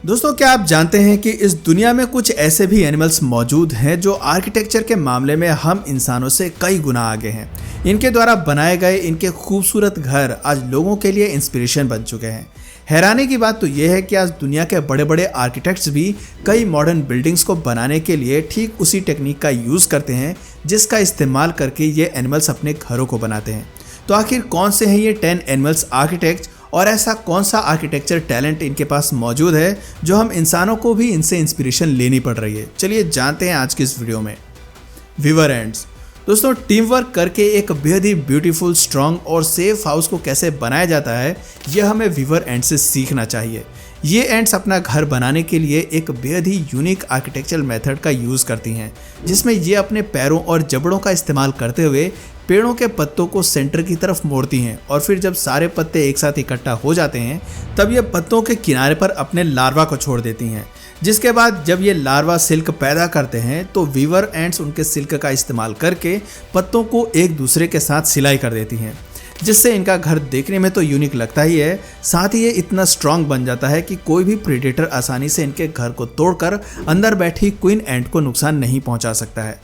दोस्तों, क्या आप जानते हैं कि इस दुनिया में कुछ ऐसे भी एनिमल्स मौजूद हैं जो आर्किटेक्चर के मामले में हम इंसानों से कई गुना आगे हैं। इनके द्वारा बनाए गए इनके खूबसूरत घर आज लोगों के लिए इंस्पिरेशन बन चुके हैं। हैरानी की बात तो यह है कि आज दुनिया के बड़े बड़े आर्किटेक्ट्स भी कई मॉडर्न बिल्डिंग्स को बनाने के लिए ठीक उसी टेक्निक का यूज़ करते हैं जिसका इस्तेमाल करके ये एनिमल्स अपने घरों को बनाते हैं। तो आखिर कौन से हैं ये 10 एनिमल्स आर्किटेक्ट्स और ऐसा कौन सा आर्किटेक्चर टैलेंट इनके पास मौजूद है जो हम इंसानों को भी इनसे इंस्पिरेशन लेनी पड़ रही है। चलिए जानते हैं आज की इस वीडियो में। Weaver ants. दोस्तों, टीम वर्क करके एक बेहद ही ब्यूटीफुल, स्ट्रॉन्ग और सेफ हाउस को कैसे बनाया जाता है यह हमें वीवर एंट से सीखना चाहिए। ये एंट्स अपना घर बनाने के लिए एक बेहद ही यूनिक आर्किटेक्चरल मेथड का यूज़ करती हैं जिसमें ये अपने पैरों और जबड़ों का इस्तेमाल करते हुए पेड़ों के पत्तों को सेंटर की तरफ मोड़ती हैं और फिर जब सारे पत्ते एक साथ इकट्ठा हो जाते हैं तब ये पत्तों के किनारे पर अपने लार्वा को छोड़ देती हैं। जिसके बाद जब ये लार्वा सिल्क पैदा करते हैं तो वीवर एंट्स उनके सिल्क का इस्तेमाल करके पत्तों को एक दूसरे के साथ सिलाई कर देती हैं, जिससे इनका घर देखने में तो यूनिक लगता ही है, साथ ही ये इतना स्ट्रांग बन जाता है कि कोई भी प्रेडेटर आसानी से इनके घर को तोड़कर अंदर बैठी क्वीन एंट को नुकसान नहीं पहुंचा सकता है।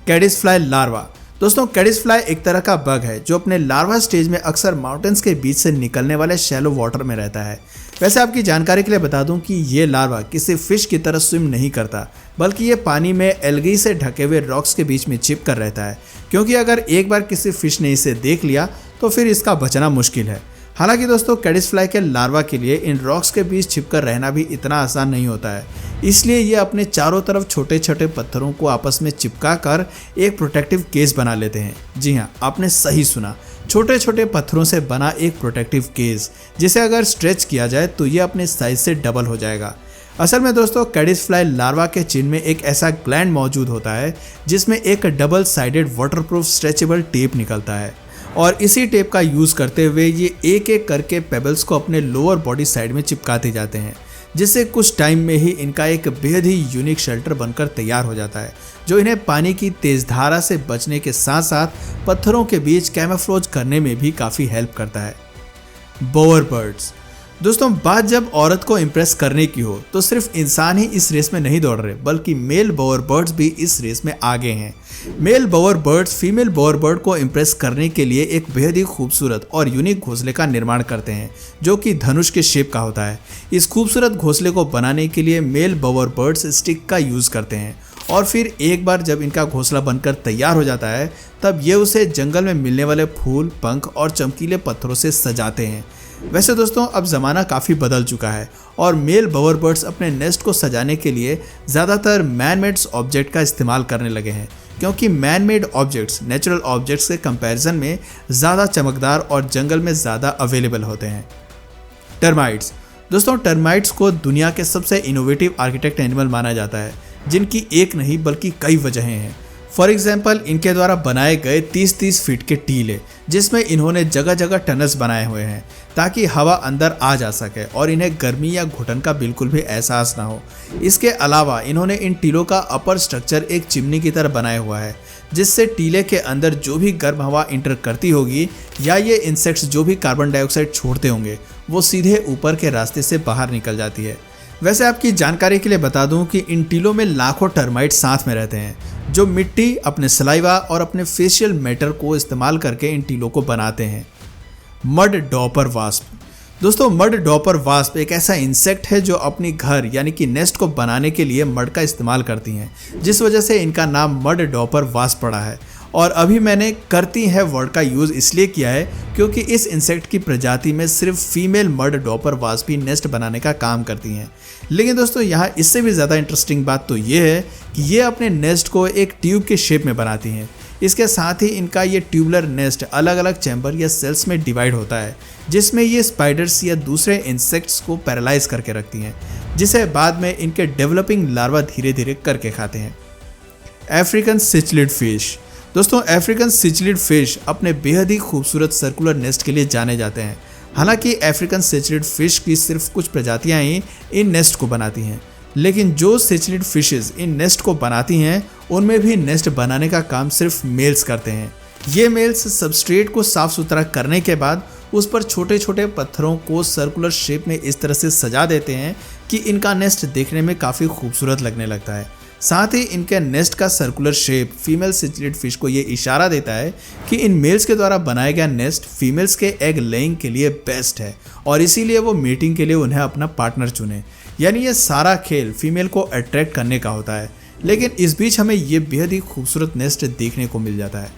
Caddis fly larva. दोस्तों, कैडिस फ्लाई एक तरह का बग है जो अपने लार्वा स्टेज में अक्सर माउंटेन्स के बीच से निकलने वाले शैलो वाटर में रहता है। वैसे आपकी जानकारी के लिए बता दूं कि ये लार्वा किसी फिश की तरह स्विम नहीं करता, बल्कि ये पानी में एल्गी से ढके हुए रॉक्स के बीच में चिप कर रहता है, क्योंकि अगर एक बार किसी फिश ने इसे देख लिया तो फिर इसका बचना मुश्किल है। हालांकि दोस्तों, कैडिस फ्लाई के लार्वा के लिए इन रॉक्स के बीच छिपकर रहना भी इतना आसान नहीं होता है, इसलिए ये अपने चारों तरफ छोटे छोटे पत्थरों को आपस में चिपका कर एक प्रोटेक्टिव केस बना लेते हैं। जी हाँ, आपने सही सुना, छोटे छोटे पत्थरों से बना एक प्रोटेक्टिव केस, जिसे अगर स्ट्रेच किया जाए तो ये अपने साइज से डबल हो जाएगा। असल में दोस्तों, कैडिस फ्लाई लार्वा के चिन में एक ऐसा ग्लैंड मौजूद होता है जिसमें एक double sided waterproof stretchable tape निकलता है और इसी टेप का यूज़ करते हुए ये एक एक करके पेबल्स को अपने लोअर बॉडी साइड में चिपकाते जाते हैं, जिससे कुछ टाइम में ही इनका एक बेहद ही यूनिक शेल्टर बनकर तैयार हो जाता है, जो इन्हें पानी की तेज धारा से बचने के साथ साथ पत्थरों के बीच कैमोफ्लेज करने में भी काफ़ी हेल्प करता है। Bower birds. दोस्तों, बात जब औरत को इम्प्रेस करने की हो तो सिर्फ इंसान ही इस रेस में नहीं दौड़ रहे, बल्कि मेल बोअर बर्ड्स भी इस रेस में आगे हैं। Male bower birds female bower bird को इम्प्रेस करने के लिए एक बेहद ही खूबसूरत और यूनिक घोंसले का निर्माण करते हैं जो कि धनुष के शेप का होता है। इस खूबसूरत घोंसले को बनाने के लिए मेल बोअर बर्ड्स स्टिक का यूज़ करते हैं और फिर एक बार जब इनका घोंसला बनकर तैयार हो जाता है तब ये उसे जंगल में मिलने वाले फूल, पंख और चमकीले पत्थरों से सजाते हैं। वैसे दोस्तों, अब ज़माना काफ़ी बदल चुका है और मेल बोअर बर्ड्स अपने नेस्ट को सजाने के लिए ज़्यादातर मैन मेड ऑब्जेक्ट का इस्तेमाल करने लगे हैं, क्योंकि man made objects natural objects के कंपैरिजन में ज़्यादा चमकदार और जंगल में ज़्यादा अवेलेबल होते हैं। टर्माइट्स। दोस्तों, टर्माइट्स को दुनिया के सबसे इनोवेटिव आर्किटेक्ट एनिमल माना जाता है, जिनकी एक नहीं बल्कि कई वजहें हैं। फॉर एग्जाम्पल, इनके द्वारा बनाए गए 30-30 फीट के टीले, जिसमें इन्होंने जगह जगह टनल्स बनाए हुए हैं ताकि हवा अंदर आ जा सके और इन्हें गर्मी या घुटन का बिल्कुल भी एहसास ना हो। इसके अलावा इन्होंने इन टीलों का अपर स्ट्रक्चर एक चिमनी की तरह बनाया हुआ है, जिससे टीले के अंदर जो भी गर्म हवा इंटर करती होगी या ये इंसेक्ट्स जो भी कार्बन डाइऑक्साइड छोड़ते होंगे वो सीधे ऊपर के रास्ते से बाहर निकल जाती है। वैसे आपकी जानकारी के लिए बता दूं कि इन टीलों में लाखों टर्माइट साथ में रहते हैं जो मिट्टी, अपने सलाइवा और अपने फेशियल मैटर को इस्तेमाल करके इन टीलों को बनाते हैं। Mud Doppler wasp. दोस्तों, मड डॉपर वास्प एक ऐसा इंसेक्ट है जो अपनी घर यानी कि नेस्ट को बनाने के लिए मड का इस्तेमाल करती हैं, जिस वजह से इनका नाम मड डॉपर वास्प पड़ा है। और अभी मैंने करती है वर्ड का यूज़ इसलिए किया है क्योंकि इस इंसेक्ट की प्रजाति में सिर्फ फीमेल मड डॉपर वास्प ही नेस्ट बनाने का काम करती हैं। लेकिन दोस्तों, यहाँ इससे भी ज़्यादा इंटरेस्टिंग बात तो ये है कि ये अपने नेस्ट को एक ट्यूब के शेप में बनाती हैं। इसके साथ ही इनका ये ट्यूबुलर नेस्ट अलग अलग चैम्बर या सेल्स में डिवाइड होता है, जिसमें ये स्पाइडर्स या दूसरे इंसेक्ट्स को पैरालाइज करके रखती हैं, जिसे बाद में इनके डेवलपिंग लार्वा धीरे धीरे करके खाते हैं। African cichlid fish. दोस्तों, अफ्रीकन सिचलिड फिश अपने बेहद ही खूबसूरत सर्कुलर नेस्ट के लिए जाने जाते हैं। हालांकि अफ्रीकन सिचलिड फिश की सिर्फ कुछ प्रजातियां ही इन नेस्ट को बनाती हैं, लेकिन जो सिचलिड फिशेस इन नेस्ट को बनाती हैं उनमें भी नेस्ट बनाने का काम सिर्फ मेल्स करते हैं। ये मेल्स सबस्ट्रेट को साफ सुथरा करने के बाद उस पर छोटे छोटे पत्थरों को सर्कुलर शेप में इस तरह से सजा देते हैं कि इनका नेस्ट देखने में काफ़ी खूबसूरत लगने लगता है। साथ ही इनके नेस्ट का सर्कुलर शेप फीमेल सिचुलेट फिश को ये इशारा देता है कि इन मेल्स के द्वारा बनाया गया नेस्ट फीमेल्स के एग लेइंग के लिए बेस्ट है और इसीलिए वो मीटिंग के लिए उन्हें अपना पार्टनर चुने। यानी ये सारा खेल फीमेल को अट्रैक्ट करने का होता है। लेकिन इस बीच हमें ये बेहद ही खूबसूरत नेस्ट देखने को मिल जाता है।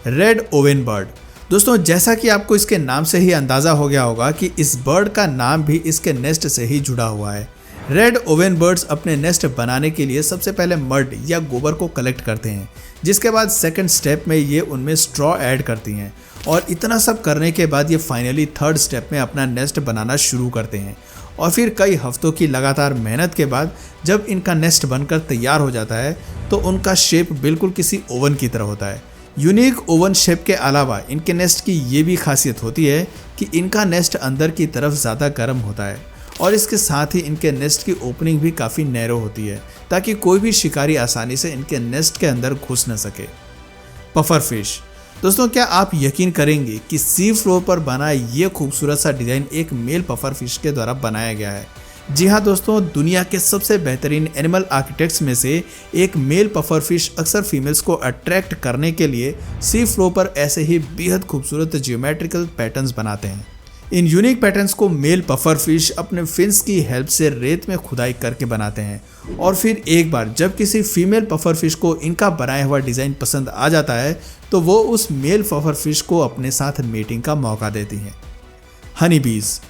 Red oven bird. दोस्तों, जैसा कि आपको इसके नाम से ही अंदाज़ा हो गया होगा कि इस बर्ड का नाम भी इसके नेस्ट से ही जुड़ा हुआ है। रेड ओवन बर्ड्स अपने नेस्ट बनाने के लिए सबसे पहले मड या गोबर को कलेक्ट करते हैं, जिसके बाद सेकंड स्टेप में ये उनमें स्ट्रॉ ऐड करती हैं और इतना सब करने के बाद ये फाइनली थर्ड स्टेप में अपना नेस्ट बनाना शुरू करते हैं। और फिर कई हफ्तों की लगातार मेहनत के बाद जब इनका नेस्ट बनकर तैयार हो जाता है तो उनका शेप बिल्कुल किसी ओवन की तरह होता है। यूनिक ओवन शेप के अलावा इनके नेस्ट की ये भी खासियत होती है कि इनका नेस्ट अंदर की तरफ ज़्यादा गर्म होता है और इसके साथ ही इनके नेस्ट की ओपनिंग भी काफ़ी नैरो होती है ताकि कोई भी शिकारी आसानी से इनके नेस्ट के अंदर घुस न सके। Puffer fish. दोस्तों, क्या आप यकीन करेंगे कि सी फ्लोर पर बना ये खूबसूरत सा डिज़ाइन एक मेल पफर फिश के द्वारा बनाया गया है। जी हाँ दोस्तों, दुनिया के सबसे बेहतरीन एनिमल आर्किटेक्ट्स में से एक मेल पफर फिश अक्सर फीमेल्स को अट्रैक्ट करने के लिए सी फ्लोर पर ऐसे ही बेहद खूबसूरत जियोमेट्रिकल पैटर्न्स बनाते हैं। इन यूनिक पैटर्न्स को मेल पफर फिश अपने फिन्स की हेल्प से रेत में खुदाई करके बनाते हैं और फिर एक बार जब किसी फीमेल पफर फिश को इनका बनाया हुआ डिज़ाइन पसंद आ जाता है तो वो उस मेल पफर फिश को अपने साथ मीटिंग का मौका देती हैं। हनी बीज।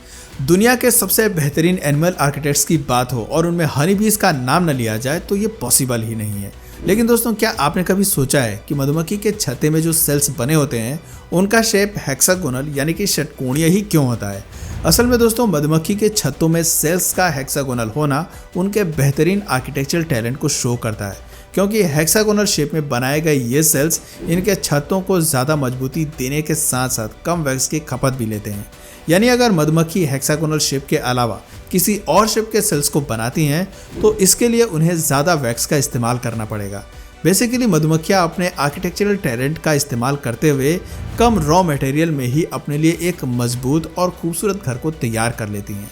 दुनिया के सबसे बेहतरीन एनिमल आर्किटेक्ट्स की बात हो और उनमें हनी बीज का नाम न लिया जाए तो ये पॉसिबल ही नहीं है। लेकिन दोस्तों, क्या आपने कभी सोचा है कि मधुमक्खी के छत्ते में जो सेल्स बने होते हैं उनका शेप हेक्सागोनल यानी कि षटकोणीय ही क्यों होता है? असल में दोस्तों, मधुमक्खी के छत्तों में सेल्स का हेक्सागोनल होना उनके बेहतरीन आर्किटेक्चरल टैलेंट को शो करता है, क्योंकि हेक्सागोनल शेप में बनाए गए ये सेल्स इनके छत्तों को ज़्यादा मजबूती देने के साथ साथ कम वैक्स की खपत भी लेते हैं। यानी अगर मधुमक्खी हेक्सागोनल शेप के अलावा किसी और शेप के सेल्स को बनाती हैं तो इसके लिए उन्हें ज़्यादा वैक्स का इस्तेमाल करना पड़ेगा। बेसिकली मधुमक्खियाँ अपने आर्किटेक्चरल टैलेंट का इस्तेमाल करते हुए कम रॉ मटेरियल में ही अपने लिए एक मजबूत और खूबसूरत घर को तैयार कर लेती हैं।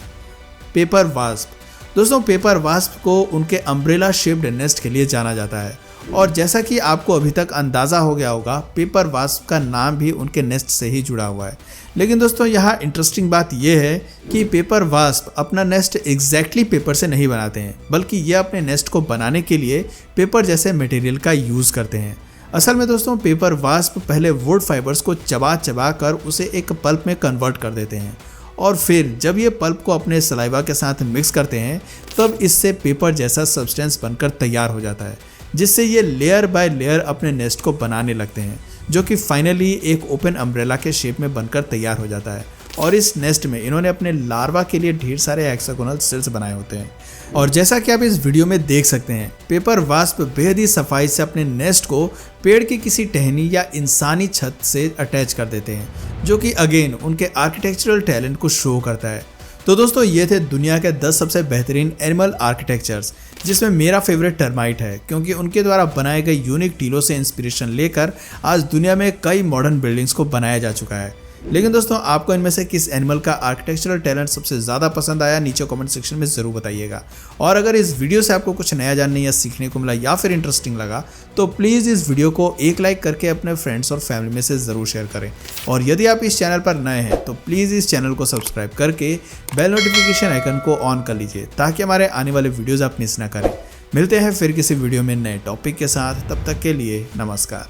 Paper wasp. दोस्तों, पेपर वास्प को उनके अम्ब्रेला शेप्ड नेस्ट के लिए जाना जाता है और जैसा कि आपको अभी तक अंदाज़ा हो गया होगा, पेपर वास्प का नाम भी उनके नेस्ट से ही जुड़ा हुआ है। लेकिन दोस्तों, यहाँ इंटरेस्टिंग बात यह है कि पेपर वास्प अपना नेस्ट एग्जैक्टली पेपर से नहीं बनाते हैं, बल्कि ये अपने नेस्ट को बनाने के लिए पेपर जैसे मटेरियल का यूज़ करते हैं। असल में दोस्तों, पेपर वास्प पहले वुड फाइबर्स को चबा चबा कर उसे एक पल्प में कन्वर्ट कर देते हैं और फिर जब ये पल्प को अपने सलाइवा के साथ मिक्स करते हैं तब इससे पेपर जैसा सब्सटेंस बनकर तैयार हो जाता है, जिससे ये लेयर बाय लेयर अपने नेस्ट को बनाने लगते हैं, जो कि फाइनली एक ओपन अम्ब्रेला के शेप में बनकर तैयार हो जाता है। और इस नेस्ट में इन्होंने अपने लार्वा के लिए ढेर सारे हेक्सागोनल सेल्स बनाए होते हैं। और जैसा कि आप इस वीडियो में देख सकते हैं, पेपर वास्प बेहद ही सफाई से अपने नेस्ट को पेड़ की किसी टहनी या इंसानी छत से अटैच कर देते हैं, जो कि अगेन उनके आर्किटेक्चरल टैलेंट को शो करता है। तो दोस्तों, ये थे दुनिया के 10 सबसे बेहतरीन एनिमल आर्किटेक्चर्स, जिसमें मेरा फेवरेट टर्माइट है, क्योंकि उनके द्वारा बनाए गए यूनिक टीलों से इंस्पिरेशन लेकर आज दुनिया में कई मॉडर्न बिल्डिंग्स को बनाया जा चुका है। लेकिन दोस्तों, आपको इनमें से किस एनिमल का आर्किटेक्चरल टैलेंट सबसे ज़्यादा पसंद आया, नीचे कमेंट सेक्शन में ज़रूर बताइएगा। और अगर इस वीडियो से आपको कुछ नया जानने या सीखने को मिला या फिर इंटरेस्टिंग लगा तो प्लीज़ इस वीडियो को एक लाइक करके अपने फ्रेंड्स और फैमिली में से ज़रूर शेयर करें। और यदि आप इस चैनल पर नए हैं तो प्लीज़ इस चैनल को सब्सक्राइब करके बेल नोटिफिकेशन आइकन को ऑन कर लीजिए, ताकि हमारे आने वाले वीडियोज़ आप मिस ना करें। मिलते हैं फिर किसी वीडियो में नए टॉपिक के साथ, तब तक के लिए नमस्कार।